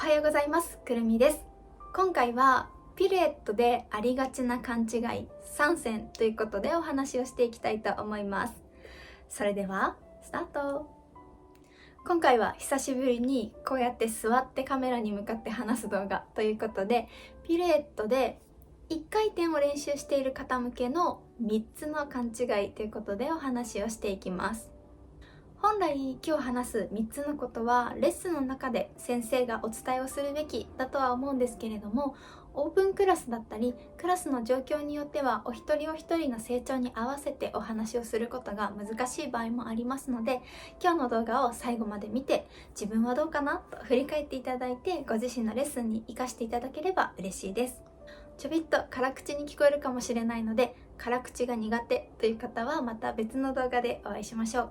はようございます。くるみです。今回はピルエットでありがちな勘違い3選ということでお話をしていきたいと思います。それではスタート。今回は久しぶりにこうやって座ってカメラに向かって話す動画ということで、ピルエットで1回転を練習している方向けの3つの勘違いということでお話をしていきます。本来今日話す3つのことはレッスンの中で先生がお伝えをするべきだとは思うんですけれども、オープンクラスだったりクラスの状況によってはお一人お一人の成長に合わせてお話をすることが難しい場合もありますので、今日の動画を最後まで見て自分はどうかなと振り返っていただいて、ご自身のレッスンに活かしていただければ嬉しいです。ちょびっと辛口に聞こえるかもしれないので、辛口が苦手という方はまた別の動画でお会いしましょう。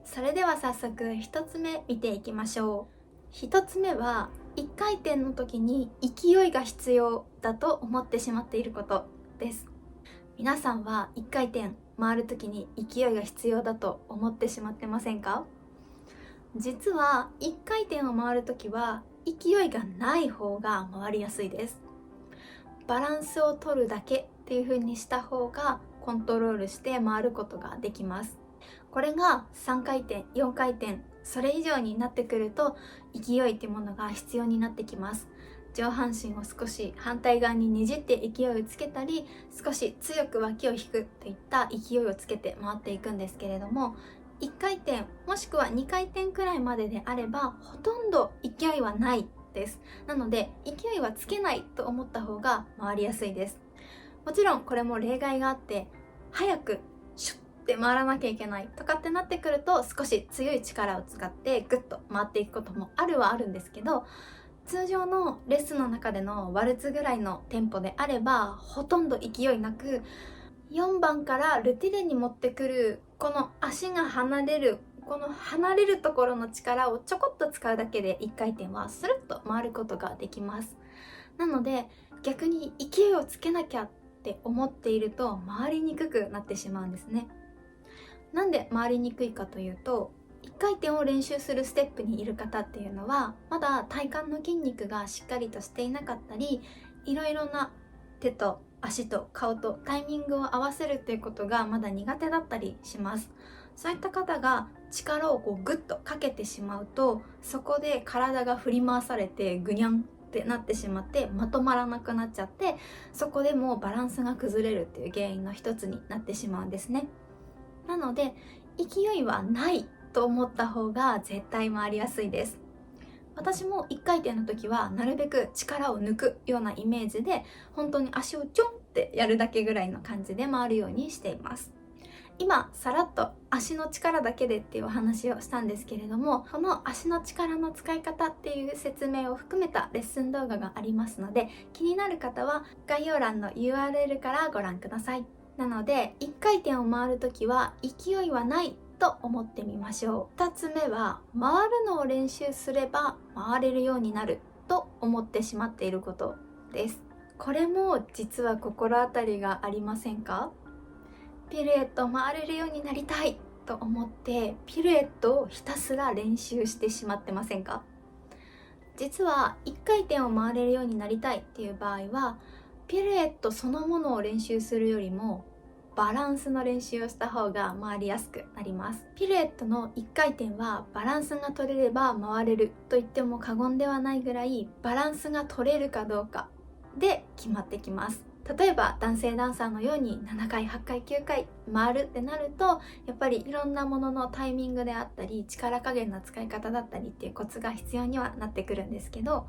それでは早速1つ目見ていきましょう。1つ目は1回転の時に勢いが必要だと思ってしまっていることです。皆さんは1回転回る時に勢いが必要だと思ってしまってませんか？実は1回転を回る時は勢いがない方が回りやすいです。バランスを取るだけっていう風にした方がコントロールして回ることができます。これが3回転、4回転、それ以上になってくると勢いっていうものが必要になってきます。上半身を少し反対側にねじって勢いをつけたり、少し強く脇を引くといった勢いをつけて回っていくんですけれども、1回転もしくは2回転くらいまでであればほとんど勢いはないです。なので勢いはつけないと思った方が回りやすいです。もちろんこれも例外があって、早くシュッで回らなきゃいけないとかってなってくると少し強い力を使ってグッと回っていくこともあるはあるんですけど、通常のレッスンの中でのワルツぐらいのテンポであればほとんど勢いなく、4番からルティレに持ってくるこの足が離れるところの力をちょこっと使うだけで1回転はスルッと回ることができます。なので逆に勢いをつけなきゃって思っていると回りにくくなってしまうんですね。なんで回りにくいかというと、1回転を練習するステップにいる方っていうのはまだ体幹の筋肉がしっかりとしていなかったり、いろいろな手と足と顔とタイミングを合わせるっていうことがまだ苦手だったりします。そういった方が力をグッとかけてしまうと、そこで体が振り回されてグニャンってなってしまってまとまらなくなっちゃって、そこでもうバランスが崩れるっていう原因の一つになってしまうんですね。なので勢いはないと思った方が絶対回りやすいです。私も1回転の時はなるべく力を抜くようなイメージで、本当に足をちょんってやるだけぐらいの感じで回るようにしています。今さらっと足の力だけでっていうお話をしたんですけれども、この足の力の使い方っていう説明を含めたレッスン動画がありますので、気になる方は概要欄の URL からご覧ください。なので1回転を回るときは勢いはないと思ってみましょう。2つ目は回るのを練習すれば回れるようになると思ってしまっていることです。これも実は心当たりがありませんか？ピルエット回れるようになりたいと思ってピルエットをひたすら練習してしまってませんか？実は1回転を回れるようになりたいっていう場合は、ピルエットそのものを練習するよりもバランスの練習をした方が回りやすくなります。ピルエットの1回転はバランスが取れれば回れると言っても過言ではないぐらい、バランスが取れるかどうかで決まってきます。例えば男性ダンサーのように7回8回9回回るってなると、やっぱりいろんなもののタイミングであったり力加減の使い方だったりっていうコツが必要にはなってくるんですけど、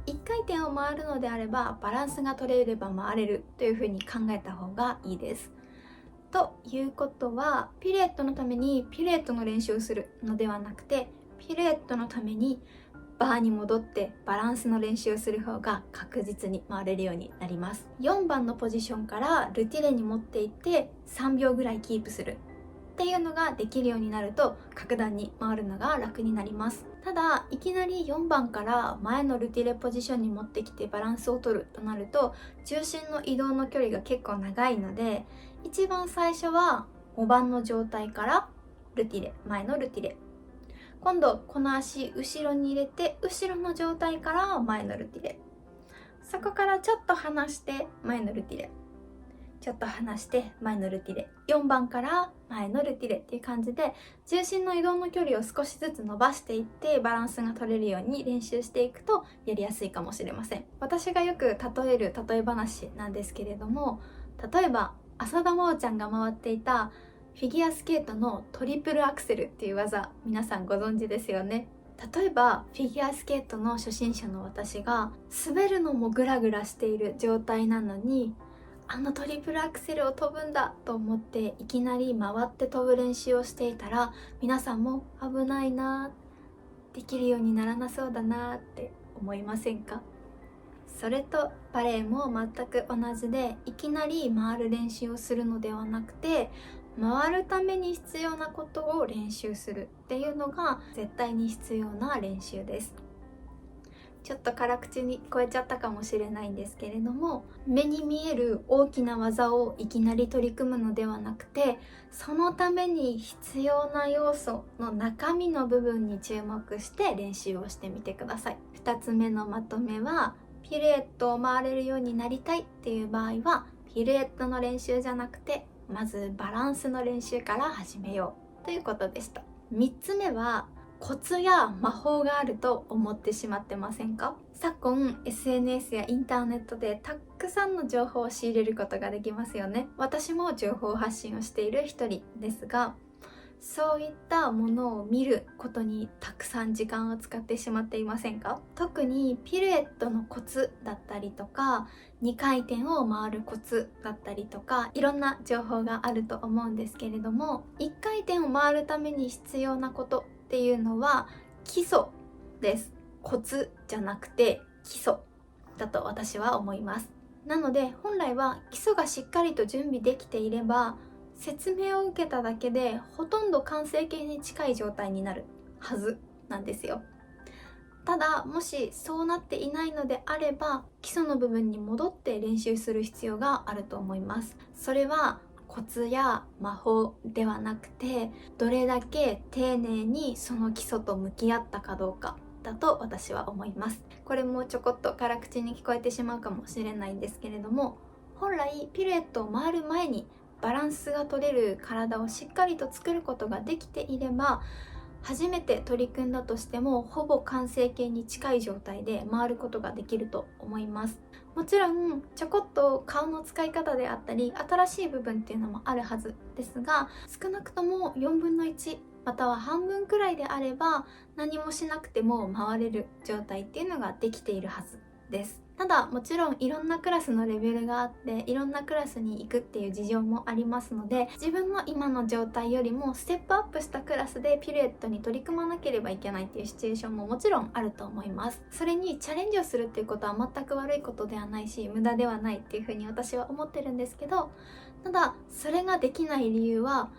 1回転を回るのであればバランスが取れれば回れるというふうに考えた方がいいです。ということは、ピルエットのためにピルエットの練習をするのではなくて、ピルエットのためにバーに戻ってバランスの練習をする方が確実に回れるようになります。4番のポジションからルティレに持っていって3秒ぐらいキープするっていうのができるようになると、格段に回るのが楽になります。ただいきなり4番から前のルティレポジションに持ってきてバランスを取るとなると、重心の移動の距離が結構長いので、一番最初は5番の状態からルティレ、前のルティレ、今度この足後ろに入れて、後ろの状態から前のルティレ、そこからちょっと離して前のルティレ、ちょっと離して前のルティレ、4番から前のルティレっていう感じで、重心の移動の距離を少しずつ伸ばしていってバランスが取れるように練習していくとやりやすいかもしれません。私がよく例える例え話なんですけれども、例えば浅田真央ちゃんが回っていたフィギュアスケートのトリプルアクセルっていう技、皆さんご存知ですよね。例えばフィギュアスケートの初心者の私が滑るのもグラグラしている状態なのに、あのトリプルアクセルを飛ぶんだと思っていきなり回って飛ぶ練習をしていたら、皆さんも危ないな、できるようにならなそうだなって思いませんか？それとバレエも全く同じで、いきなり回る練習をするのではなくて、回るために必要なことを練習するっていうのが絶対に必要な練習です。ちょっと辛口に聞こえちゃったかもしれないんですけれども、目に見える大きな技をいきなり取り組むのではなくて、そのために必要な要素の中身の部分に注目して練習をしてみてください。2つ目のまとめは、ピルエットを回れるようになりたいっていう場合は、ピルエットの練習じゃなくて、まずバランスの練習から始めようということでした。3つ目は、コツや魔法があると思ってしまってませんか？昨今 SNS やインターネットでたくさんの情報を仕入れることができますよね。私も情報発信をしている一人ですが、そういったものを見ることにたくさん時間を使ってしまっていませんか？特にピルエットのコツだったりとか、2回転を回るコツだったりとか、いろんな情報があると思うんですけれども、1回転を回るために必要なことっていうのは基礎です。コツじゃなくて基礎だと私は思います。なので本来は基礎がしっかりと準備できていれば、説明を受けただけでほとんど完成形に近い状態になるはずなんですよ。ただもしそうなっていないのであれば、基礎の部分に戻って練習する必要があると思います。それはコツや魔法ではなくて、どれだけ丁寧にその基礎と向き合ったかどうかだと私は思います。これもちょこっと辛口に聞こえてしまうかもしれないんですけれども、本来ピルエットを回る前にバランスが取れる体をしっかりと作ることができていれば、初めて取り組んだとしてもほぼ完成形に近い状態で回ることができると思います。もちろんちょこっと顔の使い方であったり新しい部分っていうのもあるはずですが、少なくとも4分の1または半分くらいであれば、何もしなくても回れる状態っていうのができているはずです。ただもちろんいろんなクラスのレベルがあって、いろんなクラスに行くっていう事情もありますので、自分の今の状態よりもステップアップしたクラスでピルエットに取り組まなければいけないっていうシチュエーションももちろんあると思います。それにチャレンジをするっていうことは全く悪いことではないし、無駄ではないっていうふうに私は思ってるんですけど、ただそれができない理由は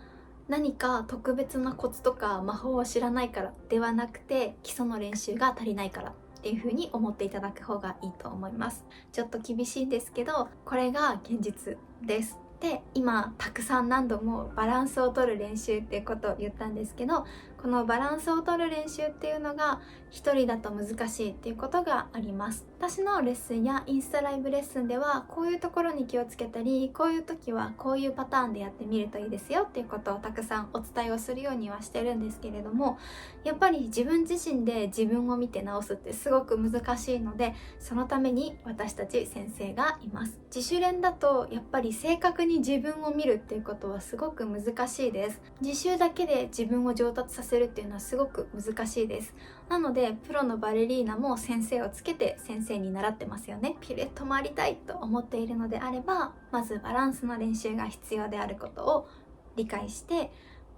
何か特別なコツとか魔法を知らないからではなくて、基礎の練習が足りないからっていう風に思っていただく方がいいと思います。ちょっと厳しいんですけど、これが現実です。で、今たくさん何度もバランスを取る練習っていうことを言ったんですけど、このバランスを取る練習っていうのが一人だと難しいっていうことがあります。私のレッスンやインスタライブレッスンでは、こういうところに気をつけたり、こういう時はこういうパターンでやってみるといいですよっていうことをたくさんお伝えをするようにはしてるんですけれども、やっぱり自分自身で自分を見て直すってすごく難しいので、そのために私たち先生がいます。自主練だとやっぱり正確に自分を見るっていうことはすごく難しいです。自習だけで自分を上達させるっていうのはすごく難しいです。なのでプロのバレリーナも先生をつけて先生に習ってますよね。ピルエット回りたいと思っているのであれば、まずバランスの練習が必要であることを理解して、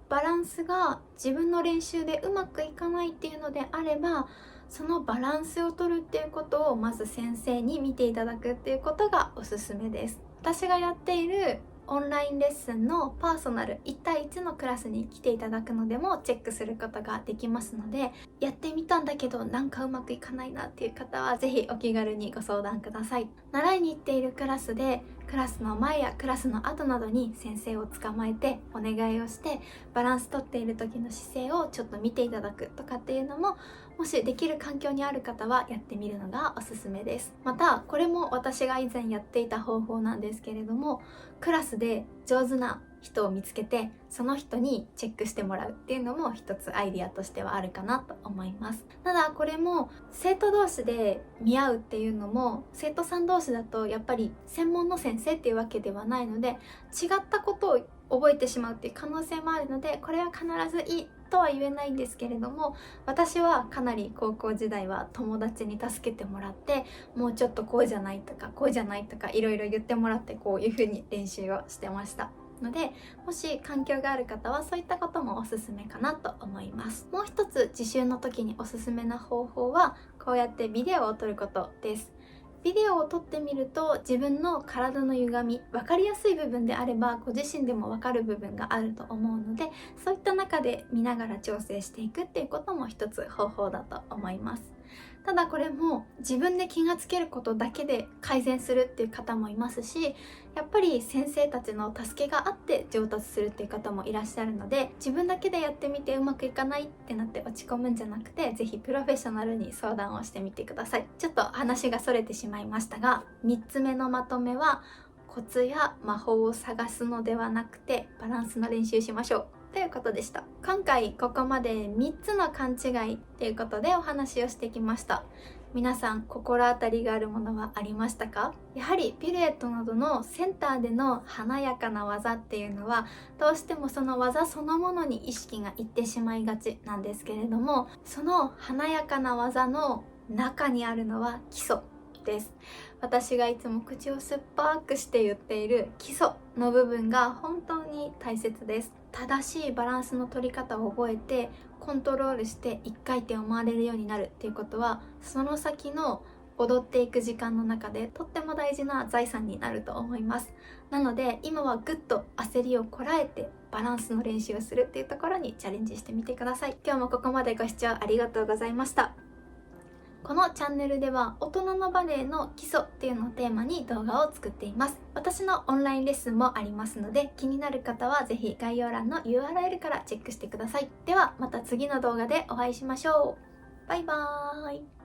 バランスが自分の練習でうまくいかないっていうのであれば、そのバランスを取るっていうことをまず先生に見ていただくっていうことがおすすめです。私がやっているオンラインレッスンのパーソナル1対1のクラスに来ていただくのでもチェックすることができますので、やってみたんだけどなんかうまくいかないなっていう方はぜひお気軽にご相談ください。習いに行っているクラスでクラスの前やクラスの後などに先生を捕まえてお願いをして、バランスとっている時の姿勢をちょっと見ていただくとかっていうのも、もしできる環境にある方はやってみるのがおすすめです。またこれも私が以前やっていた方法なんですけれども、クラスで上手な人を見つけてその人にチェックしてもらうっていうのも一つアイディアとしてはあるかなと思います。ただこれも生徒同士で見合うっていうのも、生徒さん同士だとやっぱり専門の先生っていうわけではないので、違ったことを覚えてしまうっていう可能性もあるので、これは必ずいいとは言えないんですけれども、私はかなり高校時代は友達に助けてもらって、もうちょっとこうじゃないとかこうじゃないとかいろいろ言ってもらって、こういう風に練習をしてましたので、もし環境がある方はそういったこともおすすめかなと思います。もう一つ自習の時におすすめな方法は、こうやってビデオを撮ることです。ビデオを撮ってみると自分の体の歪み、分かりやすい部分であればご自身でも分かる部分があると思うので、そういった中で見ながら調整していくっていうことも一つ方法だと思います。ただこれも自分で気がつけることだけで改善するっていう方もいますし、やっぱり先生たちの助けがあって上達するっていう方もいらっしゃるので、自分だけでやってみてうまくいかないってなって落ち込むんじゃなくて、ぜひプロフェッショナルに相談をしてみてください。ちょっと話がそれてしまいましたが、3つ目のまとめは、コツや魔法を探すのではなくてバランスの練習しましょうということでした。今回ここまで3つの勘違いということでお話をしてきました。皆さん心当たりがあるものはありましたか？やはりピルエットなどのセンターでの華やかな技っていうのは、どうしてもその技そのものに意識がいってしまいがちなんですけれども、その華やかな技の中にあるのは基礎です。私がいつも口を酸っぱくして言っている基礎の部分が本当に大切です。正しいバランスの取り方を覚えてコントロールして1回転を回れるようになるっていうことは、その先の踊っていく時間の中でとっても大事な財産になると思います。なので今はぐっと焦りをこらえてバランスの練習をするっていうところにチャレンジしてみてください。今日もここまでご視聴ありがとうございました。このチャンネルでは大人のバレエの基礎っていうのをテーマに動画を作っています。私のオンラインレッスンもありますので、気になる方はぜひ概要欄の URL からチェックしてください。ではまた次の動画でお会いしましょう。バイバーイ。